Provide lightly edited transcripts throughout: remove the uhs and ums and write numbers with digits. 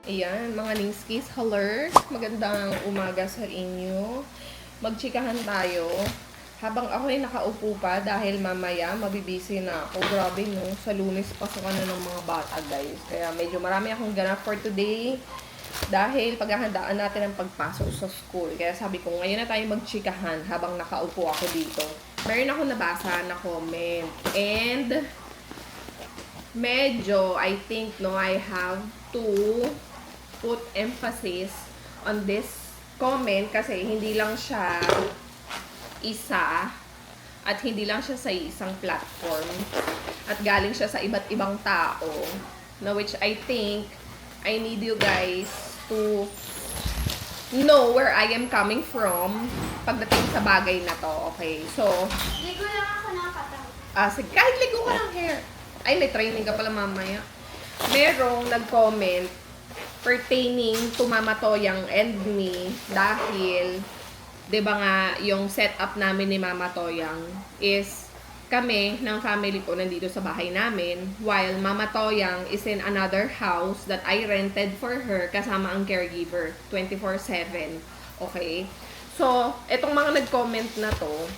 Ayan, mga Ningskis, haler. Magandang umaga sa inyo. Magchikahan tayo. Habang ako ay nakaupo pa dahil mamaya mabibisi na ako. Grabe no, sa Lunes pasukan na ng mga bata guys. Kaya medyo marami akong ganap for today. Dahil paghahandaan natin ang pagpasok sa school. Kaya sabi ko, ngayon na tayo magchikahan habang nakaupo ako dito. Meron ako nabasa na comment. And medyo, I think, no, I have to put emphasis on this comment kasi hindi lang siya isa at hindi lang siya sa isang platform at galing siya sa iba't ibang tao na which I think I need you guys to know where I am coming from pagdating sa bagay na to. Okay, so Ligo lang ako nakakatawa. sige, kahit ligo ka ng hair. Ay, may training ka pala mamaya. Merong nag-comment pertaining to Mama Toyang and me dahil 'di ba nga yung setup namin ni Mama Toyang is kami ng family ko nandito sa bahay namin while Mama Toyang is in another house that I rented for her kasama ang caregiver 24/7. Okay? So, etong mga nag-comment na to,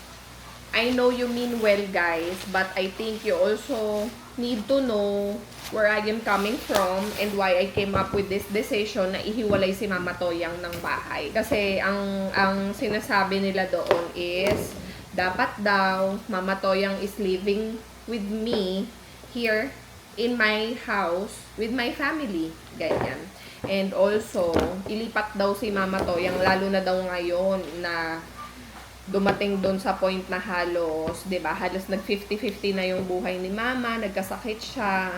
I know you mean well guys, but I think you also need to know where I am coming from and why I came up with this decision na ihiwalay si Mama Toyang ng bahay. Kasi ang sinasabi nila doon is dapat daw Mama Toyang is living with me here in my house with my family. Ganyan. And also, ilipat daw si Mama Toyang lalo na daw ngayon na dumating doon sa point na halos, 'di ba? Halos nag 50-50 na yung buhay ni Mama, nagkasakit siya.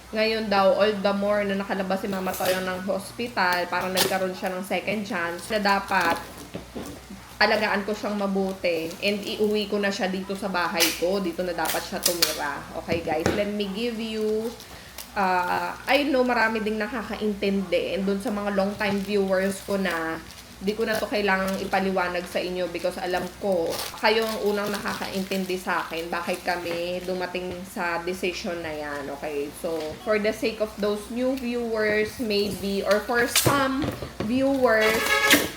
Ngayon daw, all the more na nakalabas si Mama Toyang ng hospital, parang nagkaroon siya ng second chance na dapat alagaan ko siyang mabuti and iuwi ko na siya dito sa bahay ko. Dito na dapat siya tumira. Okay guys, let me give you I know marami ding nakakaintindi and doon sa mga long time viewers ko na di ko na to kailangang ipaliwanag sa inyo because alam ko kayo ang unang nakakaintindi sa akin bakit kami dumating sa decision na yan. Okay, so for the sake of those new viewers maybe or for some viewers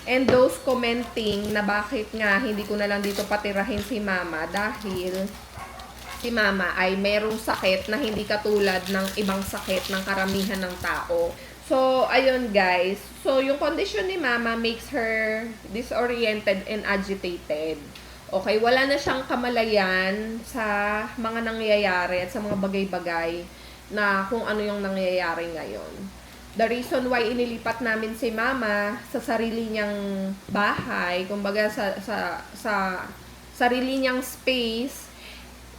and those commenting na bakit nga hindi ko na lang dito patirahin si Mama dahil si Mama ay merong sakit na hindi katulad ng ibang sakit ng karamihan ng tao. So, ayun guys. So, yung condition ni Mama makes her disoriented and agitated. Okay, wala na siyang kamalayan sa mga nangyayari at sa mga bagay-bagay na kung ano yung nangyayari ngayon. The reason why inilipat namin si Mama sa sarili niyang bahay, kumbaga sa sarili niyang space,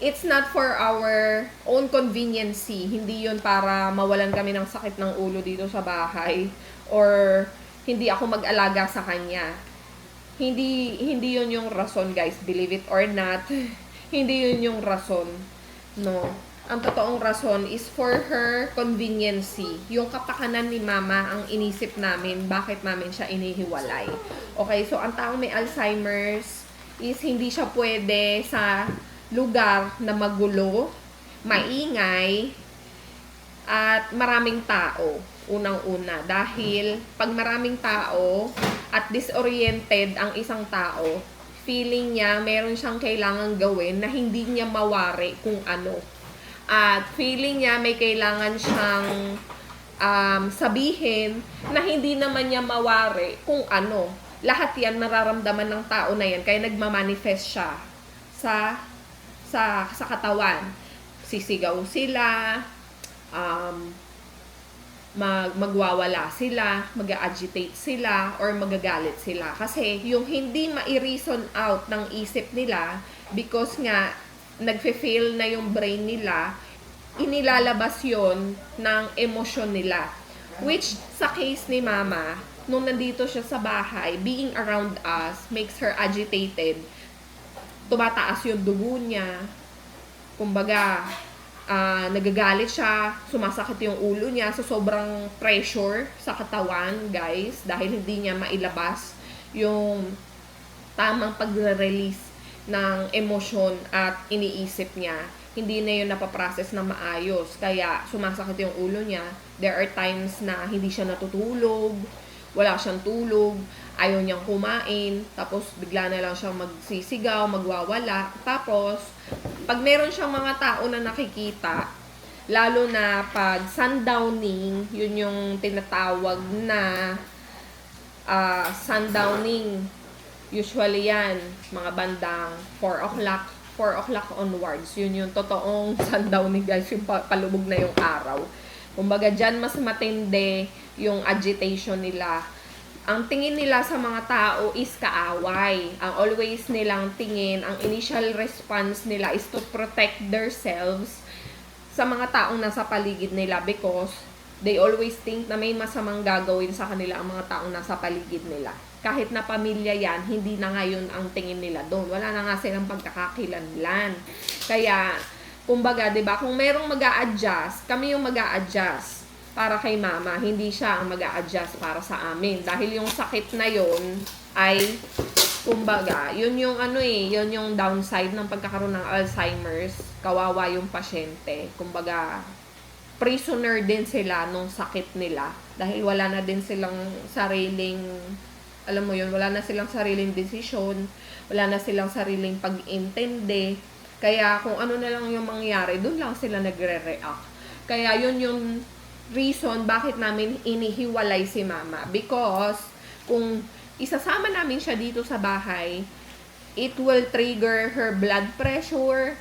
it's not for our own conveniency. Hindi yun para mawalan kami ng sakit ng ulo dito sa bahay or hindi ako mag-alaga sa kanya. Hindi yun yung rason, guys. Believe it or not. Hindi yun yung rason. No. Ang totoong rason is for her conveniency. Yung kapakanan ni Mama ang inisip namin bakit namin siya inihiwalay. Okay, so ang taong may Alzheimer's is hindi siya pwede sa lugar na magulo, maingay, at maraming tao. Unang-una. Dahil pag maraming tao at disoriented ang isang tao, feeling niya meron siyang kailangan gawin na hindi niya mawari kung ano. At feeling niya may kailangan siyang sabihin na hindi naman niya mawari kung ano. Lahat yan nararamdaman ng tao na yan kaya nagmamanifest siya sa katawan. Sisigaw sila, magwawala sila, mag-agitate sila, or magagalit sila. Kasi yung hindi ma-reason out ng isip nila, because nga, nagfe-fail na yung brain nila, inilalabas yon ng emosyon nila. Which, sa case ni Mama, nung nandito siya sa bahay, being around us makes her agitated. Tumataas yung dugo niya. Kumbaga, nagagalit siya, sumasakit yung ulo niya sa sobrang pressure sa katawan, guys, dahil hindi niya mailabas yung tamang pagre-release ng emosyon at iniisip niya. hindi na yun napaprocess na maayos. Kaya sumasakit yung ulo niya. There are times na hindi siya natutulog, wala siyang tulog, ayaw niyang kumain, tapos bigla na lang siyang magsisigaw, magwawala. Tapos, pag meron siyang mga tao na nakikita, lalo na pag sundowning, yun yung tinatawag na sundowning. Usually yan, mga bandang 4 o'clock onwards. Yun yung totoong sundowning guys, yung palubog na yung araw. Kumbaga dyan mas matindi yung agitation nila. Ang tingin nila sa mga tao is kaaway. Ang always nilang tingin, ang initial response nila is to protect themselves sa mga taong nasa paligid nila because they always think na may masamang gagawin sa kanila ang mga taong nasa paligid nila. Kahit na pamilya yan, hindi na ngayon ang tingin nila doon. Wala na nga silang pagkakakilanlan. Kaya, kumbaga, 'di ba, kung merong mag-a-adjust, kami yung mag-a-adjust para kay mama, hindi siya ang mag-a-adjust para sa amin. Dahil yung sakit na yon ay, kumbaga, yun yung yun yung downside ng pagkakaroon ng Alzheimer's. Kawawa yung pasyente. Kumbaga, prisoner din sila nung sakit nila. Dahil wala na din silang sariling, alam mo yun, wala na silang sariling desisyon, wala na silang sariling pag-intindi. Kaya kung ano na lang yung mangyari, doon lang sila nagre-react. Kaya yun yung reason bakit namin inihiwalay si mama. Because kung isasama namin siya dito sa bahay, it will trigger her blood pressure,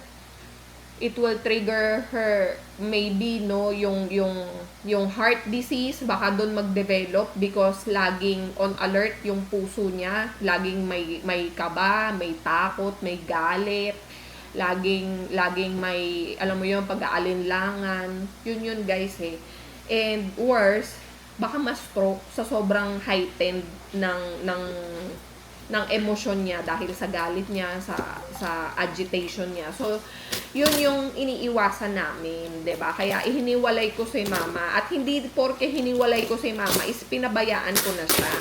it will trigger her maybe yung heart disease, baka doon mag-develop because laging on alert yung puso niya, laging may kaba, may takot, may galit, laging may, alam mo yun, pag-aalinlangan. Yun guys eh. And worse, baka ma-stroke sa sobrang heightened ng emosyon niya dahil sa galit niya, sa agitation niya. So, yun yung iniiwasan namin, 'di ba? Kaya ihiniwalay ko si mama at hindi porke hiniwalay ko si mama is pinabayaan ko na siya.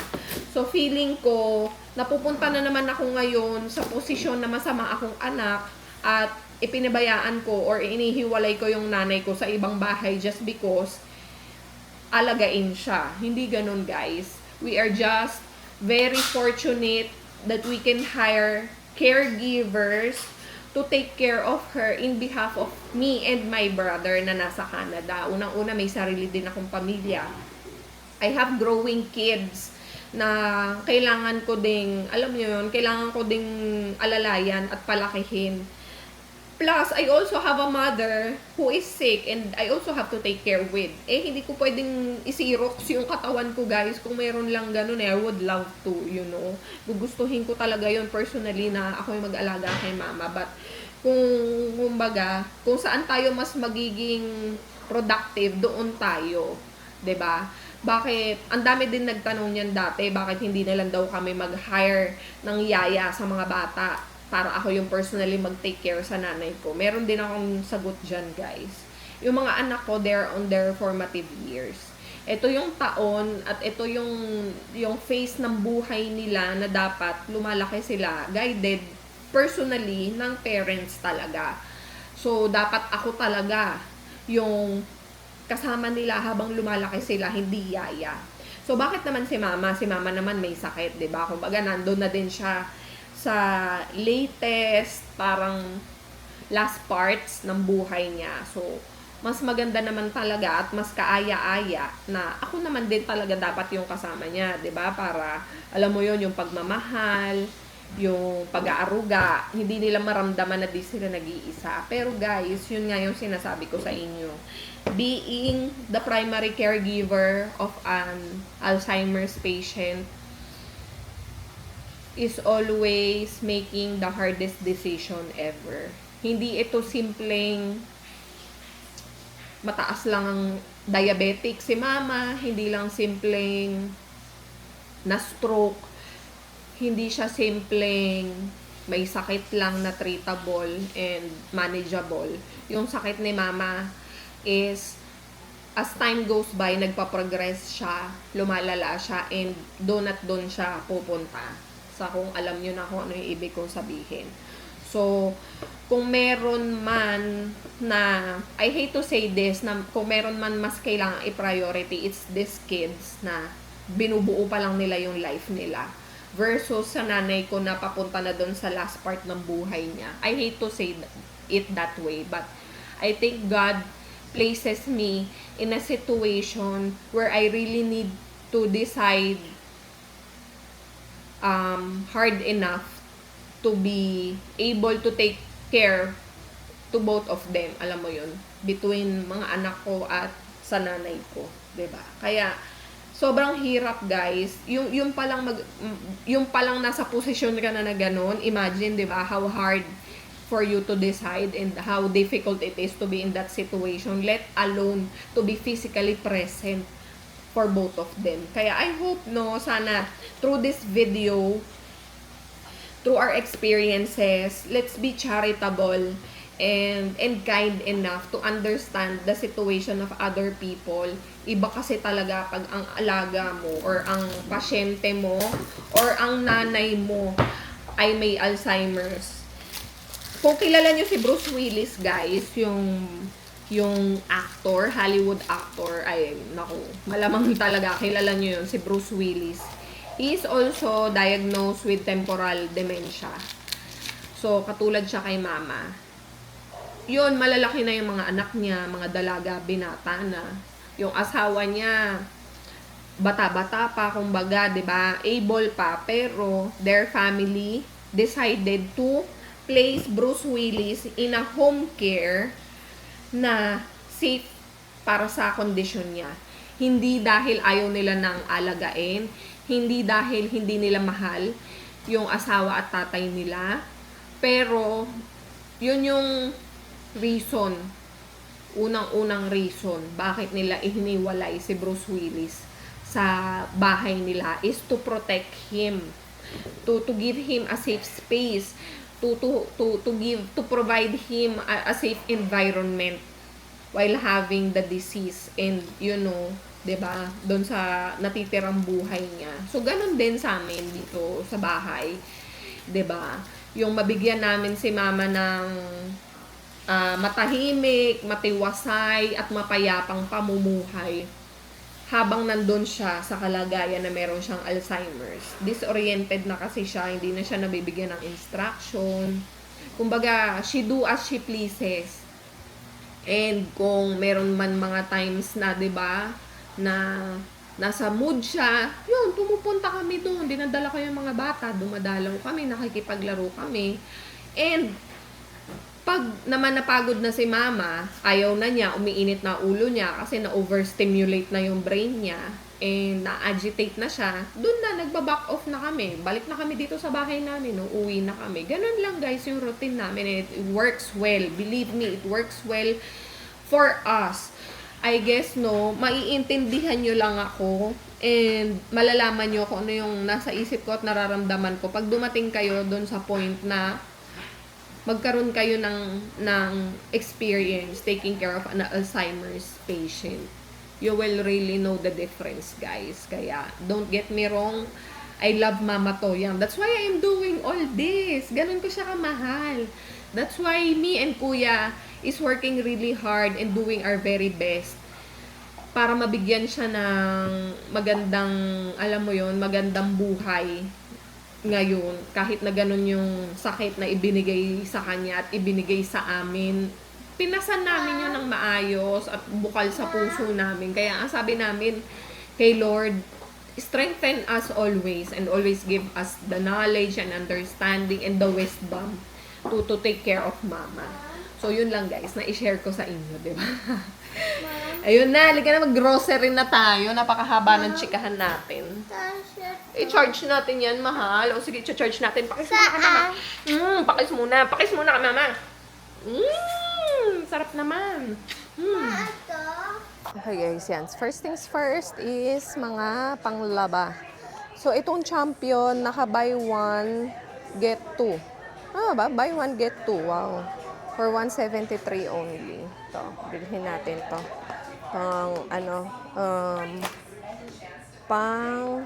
So, feeling ko napupunta na naman ako ngayon sa posisyon na masama akong anak at ipinabayaan ko or inihiwalay ko yung nanay ko sa ibang bahay just because alagain siya. Hindi ganun, guys. We are just very fortunate that we can hire caregivers to take care of her in behalf of me and my brother na nasa Canada. Unang-una, may sarili din akong pamilya. I have growing kids na kailangan ko ding, alam niyo yun, kailangan ko ding alalayan at palakihin. Plus, I also have a mother who is sick and I also have to take care with. Eh, hindi ko pwedeng isirox yung katawan ko, guys. Kung meron lang ganun, I would love to, you know. Gugustuhin ko talaga yun personally na ako yung mag-alaga kay mama. But, kumbaga, kung saan tayo mas magiging productive, doon tayo. 'Di ba? Bakit, ang dami din nagtanong niyan dati, bakit hindi na lang daw kami mag-hire ng yaya sa mga bata para ako yung personally mag-take care sa nanay ko. Meron din akong sagot dyan, guys. Yung mga anak ko, they're on their formative years. Ito yung taon at ito yung phase ng buhay nila na dapat lumalaki sila, guided personally ng parents talaga. So, dapat ako talaga yung kasama nila habang lumalaki sila, hindi yaya. So, bakit naman si mama? Si mama naman may sakit, 'di ba? Kumbaga, nandun na din siya sa latest, parang last parts ng buhay niya. So, mas maganda naman talaga at mas kaaya-aya na ako naman din talaga dapat yung kasama niya, 'di ba? Para alam mo 'yon, yung pagmamahal, yung pag-aaruga, hindi nila maramdaman na di sila nag-iisa. Pero guys, yun nga yung sinasabi ko sa inyo. Being the primary caregiver of an Alzheimer's patient is always making the hardest decision ever. Hindi ito simpleng mataas lang ang diabetic si mama, hindi lang simpleng na-stroke, hindi siya simpleng may sakit lang na treatable and manageable. Yung sakit ni mama is, as time goes by, nagpa-progress siya, lumalala siya, and doon at doon siya pupunta. Sa kung alam nyo na kung ano yung ibig kong sabihin. So, kung meron man na, I hate to say this, na kung meron man mas kailangan i-priority, it's these kids na binubuo pa lang nila yung life nila. Versus sa nanay ko na papunta na doon sa last part ng buhay niya. I hate to say it that way, but I think God places me in a situation where I really need to decide hard enough to be able to take care to both of them. Alam mo yun? Between mga anak ko at sa nanay ko. 'Di ba? Kaya, sobrang hirap, guys. Yung palang nasa posisyon ka na gano'n, imagine, 'di ba, how hard for you to decide and how difficult it is to be in that situation, let alone to be physically present for both of them. Kaya I hope, no, sana through this video, through our experiences, let's be charitable and kind enough to understand the situation of other people. Iba kasi talaga pag ang alaga mo or ang pasyente mo or ang nanay mo ay may Alzheimer's. Kung kilala nyo si Bruce Willis, guys, yung actor, Hollywood actor, ay, naku, malamang talaga, kilala nyo yun, si Bruce Willis. He is also diagnosed with temporal dementia. So, katulad siya kay mama. Yun, malalaki na yung mga anak niya, mga dalaga, binata na. Yung asawa niya, bata-bata pa, kumbaga, 'di ba? Able pa, pero their family decided to place Bruce Willis in a home care na safe para sa kondisyon niya. Hindi dahil ayaw nila nang alagain, hindi dahil hindi nila mahal yung asawa at tatay nila, pero yun yung reason, unang-unang reason bakit nila ihiniwalay si Bruce Willis sa bahay nila is to protect him, to give him a safe space, to provide him a safe environment while having the disease and, you know, 'di ba, doon sa natitirang buhay niya. So ganun din sa amin dito sa bahay, 'di ba? Yung mabigyan namin si mama ng matahimik, matiwasay at mapayapang pamumuhay habang nandun siya sa kalagayan na meron siyang Alzheimer's. Disoriented na kasi siya, hindi na siya nabibigyan ng instruction. Kumbaga, she do as she pleases. And kung meron man mga times na, 'di ba, na nasa mood siya, yun, pumupunta kami doon, dinadala ko yung mga bata, dumadalaw kami, nakikipaglaro kami. And pag naman napagod na si mama, ayaw na niya, umiinit na ulo niya kasi na-overstimulate na yung brain niya and na-agitate na siya, dun na, nagba-back off na kami. Balik na kami dito sa bahay namin, no? Uwi na kami. Ganun lang, guys, yung routine namin. And it works well. Believe me, it works well for us. I guess, no, maiintindihan nyo lang ako and malalaman nyo kung ano yung nasa isip ko at nararamdaman ko pag dumating kayo dun sa point na magkaroon kayo ng experience taking care of an Alzheimer's patient. You will really know the difference, guys. Kaya, don't get me wrong, I love Mama Toyang. That's why I am doing all this. Ganun ko siya kamahal. That's why me and Kuya is working really hard and doing our very best para mabigyan siya ng magandang, alam mo yon, magandang buhay ngayon, kahit na ganun yung sakit na ibinigay sa kanya at ibinigay sa amin, pinasan namin yun ng maayos at bukal sa puso namin. Kaya ang sabi namin kay Lord, strengthen us always and always give us the knowledge and understanding and the wisdom to take care of Mama. So, yun lang, guys, na i-share ko sa inyo, di ba? Ayun na, halika na, mag-grocery na tayo. Napakahaba ng chikahan natin. I-charge natin yan, mahal. O sige, i-charge natin. Pakis muna ka, mama. Pakis muna. Pakis muna ka, mama. Sarap naman. Okay, guys, yan. First things first is mga panglaba. So, itong Champion, naka buy one, get two. Ba? Buy one, get two. Wow. For 173 only. Ito, bilhin natin to. Pang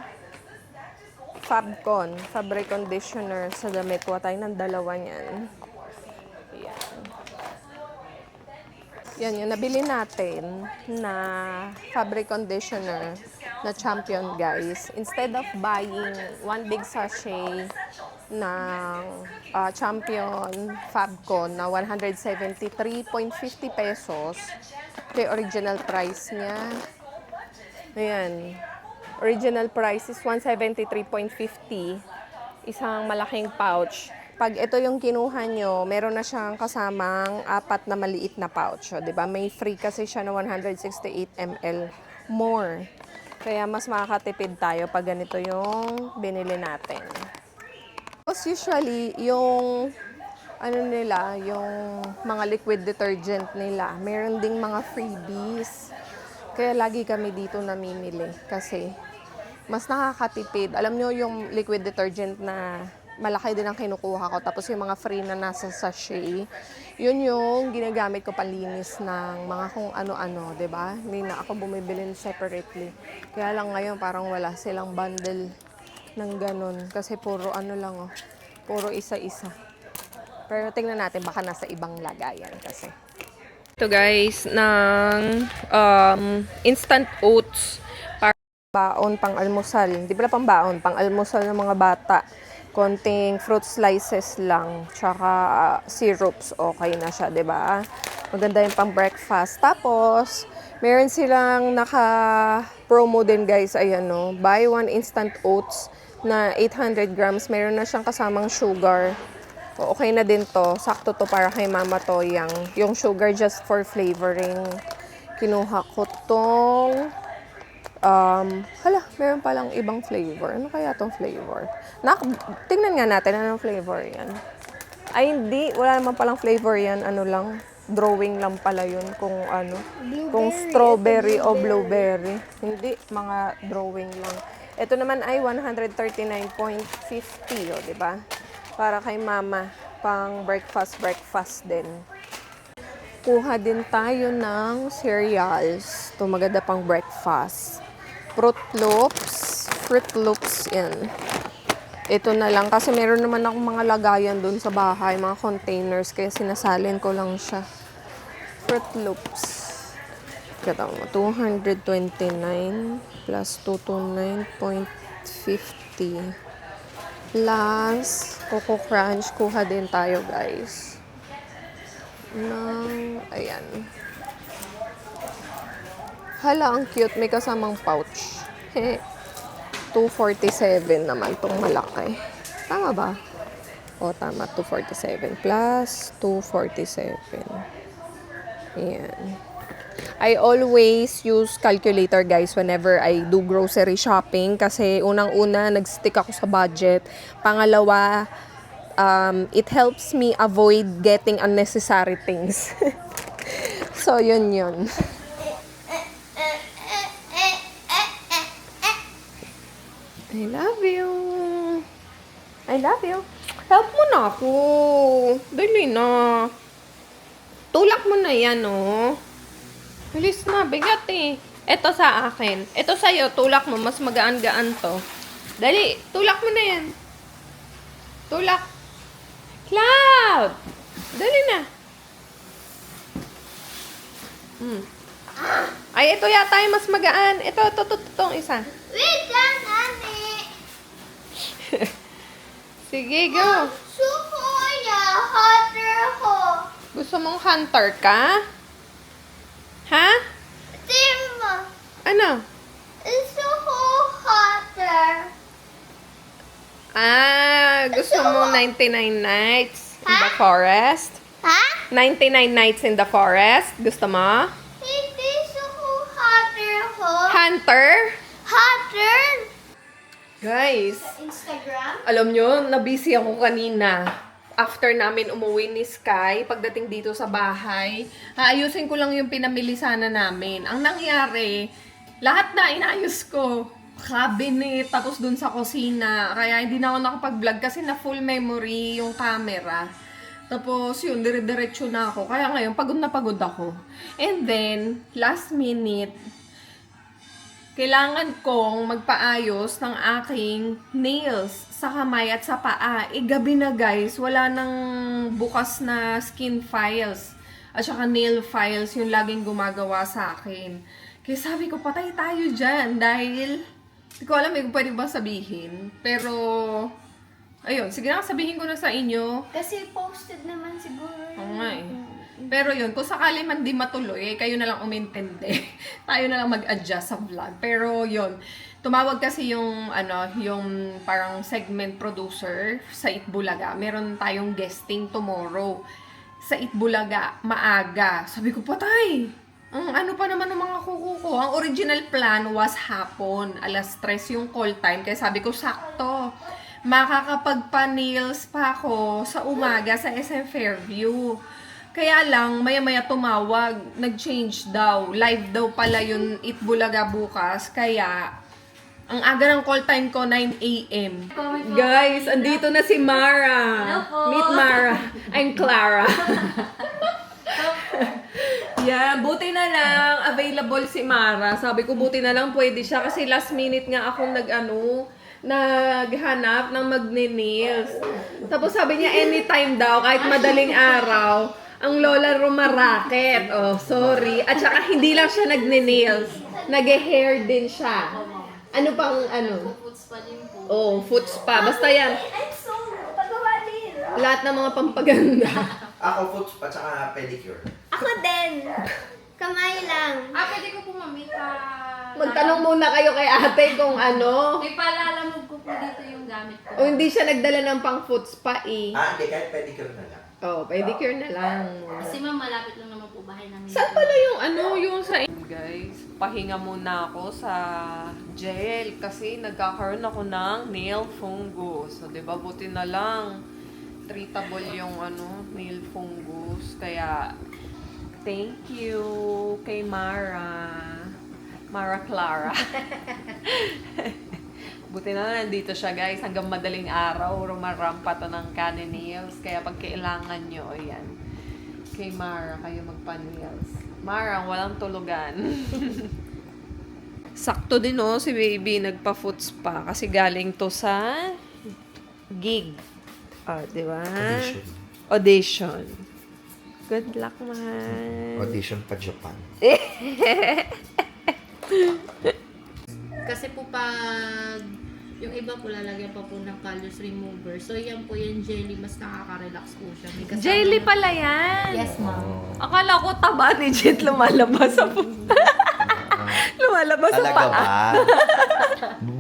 Fabcon, fabric conditioner sa damit. Kuha tayo ng dalawa niyan. Yan yung nabili natin na fabric conditioner na Champion, guys. Instead of buying one big sachet ng Champion Fabcon na 173.50 pesos, ito yung original price niya. Ayan. Original price is 173.50. Isang malaking pouch. Pag ito yung kinuha nyo, meron na siyang kasamang 4 na maliit na pouch. O, diba? May free kasi siya na 168 ml more. Kaya mas makakatipid tayo pag ganito yung binili natin. Tapos usually, yung yung mga liquid detergent nila, meron ding mga freebies. Kaya lagi kami dito namimili kasi mas nakakatipid. Alam nyo yung liquid detergent na malaki din ang kinukuha ko. Tapos yung mga free na nasa sachet, yun yung ginagamit ko panlinis ng mga kung ano-ano, 'di ba? Hindi na ako bumibili separately. Kaya lang ngayon parang wala silang bundle ng ganun. Kasi puro puro isa-isa. Pero tingnan natin, baka nasa ibang lagayan kasi. Ito guys, ng instant oats. Baon pang almusal. Hindi pala pang baon, pang almusal ng mga bata. Konting fruit slices lang, tsaka syrups, okay na siya, 'di ba? Maganda yung pang breakfast. Tapos, meron silang naka-promo din, guys. Ayan, no. Buy one instant oats na 800 grams. Meron na siyang kasamang sugar. O, okay na din to. Sakto to para kay Mama Toyang. Yung sugar just for flavoring. Kinuha ko tong meron palang ibang flavor. Ano kaya tong flavor? Tingnan nga natin anong flavor yan. Ay, hindi. Wala naman palang flavor yan. Ano lang, drawing lang pala yun kung ano. Kung strawberry o blueberry. Hindi, mga drawing lang. Ito naman ay 139.50, o, diba? Para kay Mama, pang breakfast din. Kuha din tayo ng cereals. Ito maganda pang breakfast. Fruit Loops, yan. Ito na lang kasi meron naman akong mga lagayan doon sa bahay, mga containers, kaya sinasalin ko lang siya. Fruit Loops. Kata mo, 229 plus 229.50 plus Coco Crunch. Kuha din tayo, guys. Ayan. Hala, ang cute. May kasamang pouch. 247 naman tong malaki. Tama ba? O, tama. 247 plus 247. Ayan. I always use calculator, guys, whenever I do grocery shopping. Kasi unang-una, nag-stick ako sa budget. Pangalawa, it helps me avoid getting unnecessary things. So, yun. I love you. I love you. Help mo na ako. Dali na. Tulak mo na yan, oh. Bilis na, bigat eh. Ito sa akin. Ito sa'yo, tulak mo. Mas magaan-gaan to. Dali, tulak mo na yan. Tulak. Cloud! Dali na. Ay, ito yata yung mas magaan. Ito, itong isa. Wait lang, Nani. Sige, go. Suko ya, hotter ho. Gusto mong hunter ka? Ha? Tim, Ano? suko hotter. Gusto mo 99 nights in the forest? Ha? 99 nights in the forest? Gusto mo? Hindi suko hotter ho. Hunter? Hotter? Guys, Instagram? alam nyo, nabusy ako kanina. After namin umuwi ni Sky, pagdating dito sa bahay, aayusin ko lang yung pinamili sana namin. Ang nangyari, lahat na inayos ko. Cabinet, tapos dun sa kusina. Kaya hindi na ako nakapag-vlog kasi na full memory yung camera. Tapos yun, dire-diretso na ako. Kaya ngayon, pagod na pagod ako. And then, last minute, kailangan kong magpaayos ng aking nails sa kamay at sa paa. Gabi na, guys. Wala nang bukas na skin files. At saka nail files yung laging gumagawa sa akin. Kaya sabi ko, patay tayo dyan dahil hindi ko alam kung pwede ba sabihin. Pero, ayun, sige na, sabihin ko na sa inyo. Kasi posted naman siguro. Oo nga eh. Pero yun, kung sakali man di matuloy, kayo na lang umintindi. Tayo na lang mag-adjust sa vlog. Pero yun, tumawag kasi yung, yung parang segment producer sa Itbulaga. Meron tayong guesting tomorrow sa Itbulaga, maaga. Sabi ko, patay! Ano pa naman ng mga kuko ko? Ang original plan was hapon. Alas 3 yung call time. Kaya sabi ko, sakto. Makakapagpa-nails pa ako sa umaga sa SM Fairview. Kaya lang, maya-maya tumawag. Nag-change daw. Live daw pala yung Itbulaga bukas. Kaya, ang aga ng call time ko, 9 a.m. Guys, andito na si Mara. Meet Mara. I'm Clara. Yeah, buti na lang available si Mara. Sabi ko buti na lang pwede siya kasi last minute nga akong naghanap ng magne-nails. Tapos sabi niya anytime daw, kahit madaling araw, ang lola rumaraket. Oh, sorry. At saka hindi lang siya nagne-nails. Nag-hair din siya. Ano pang Foods pa din po. Oh, foot spa. Basta yan. I'm so pagawa din. Lahat ng mga pampaganda. Ako, foot spa, tsaka pedicure. Ako din. Kamay lang. Pwede ko po Magtanong muna kayo kay ate kung ano. May palalamog ko po dito yung gamit ko. O hindi siya nagdala ng pang foot spa eh. Hindi, kahit pedicure na lang. Oh, pedicure na lang. Kasi ma'am, malapit lang naman po bahay namin. Saan pala yung yung sa... Guys, pahinga muna ako sa gel kasi nagkakaroon ako ng nail fungus. So, diba, buti na lang treatable yung nail fungus. Kaya, thank you kay Mara. Mara Clara. Buti na lang nandito siya guys. Hanggang madaling araw, rumarampa to ng nails. Kaya pag kailangan nyo, ayan. Kay Mara, kayo magpa-nails. Mara, walang tulugan. Sakto din si baby nagpa-foot spa. Kasi galing to sa gig. Di ba? Audition. Good luck, mahal. Audition pa Japan. Kasi po pag yung iba po lalagyan pa po ng callus remover. So yan po yung jelly, mas nakaka-relax po siya. May kasama Jelly na- pala yan. Yes, ma'am. Akala ko taba ni Jet lumalabas sa lumalabas sa Talaga paa. ba?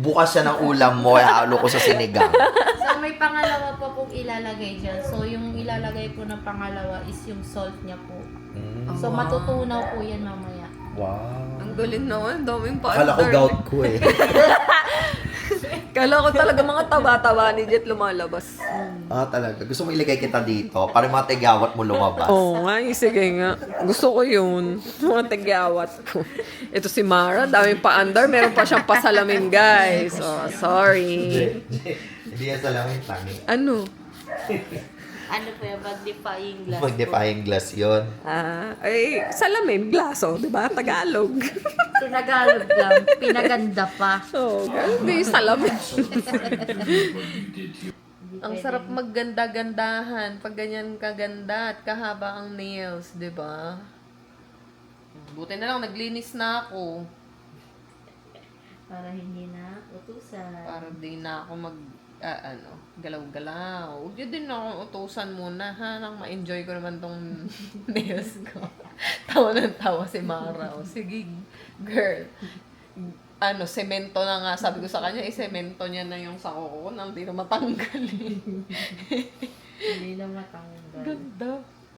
Bukas siya ng ulam mo, halo ko sa sinigang. So may pangalawa pa pong ilalagay dyan. So yung ilalagay po ng pangalawa is yung salt niya po. So matutunaw po yan mamaya. Wow. Ang galing naman, daming pa. Akala ko gout ko eh. Kala ko talaga mga taba-taba ni Jet lumalabas. Talaga. Gusto mo ilagay kita dito para mga tigawat mo lumabas. Oo nga, sige nga. Gusto ko yun. Mga tigyawat ko. Ito si Mara, daming pa-under. Meron pa siyang pasalamin, guys. Oh, sorry. Hindi yan salamin tangi. Ano? Ano po yung magnifying glass po? Magnifying glass yun. Ay, salamin, glaso, di ba? Tagalog. Tinagalog lang. Pinaganda pa. So, hindi salamin. Ang sarap magganda-gandahan pag ganyan kaganda at kahaba ang nails, di ba? Buti na lang, naglinis na ako. Para hindi na utusan. Para di na ako galaw-galaw. Huwag yun din ako utusan muna, ha? Nang ma-enjoy ko naman tong nails ko. Tawa ng tawa si Mara. O, sige, girl. Semento na nga. Sabi ko sa kanya, semento niya na yung sako ko nang di na matanggal. Hindi na matanggal. Ganda.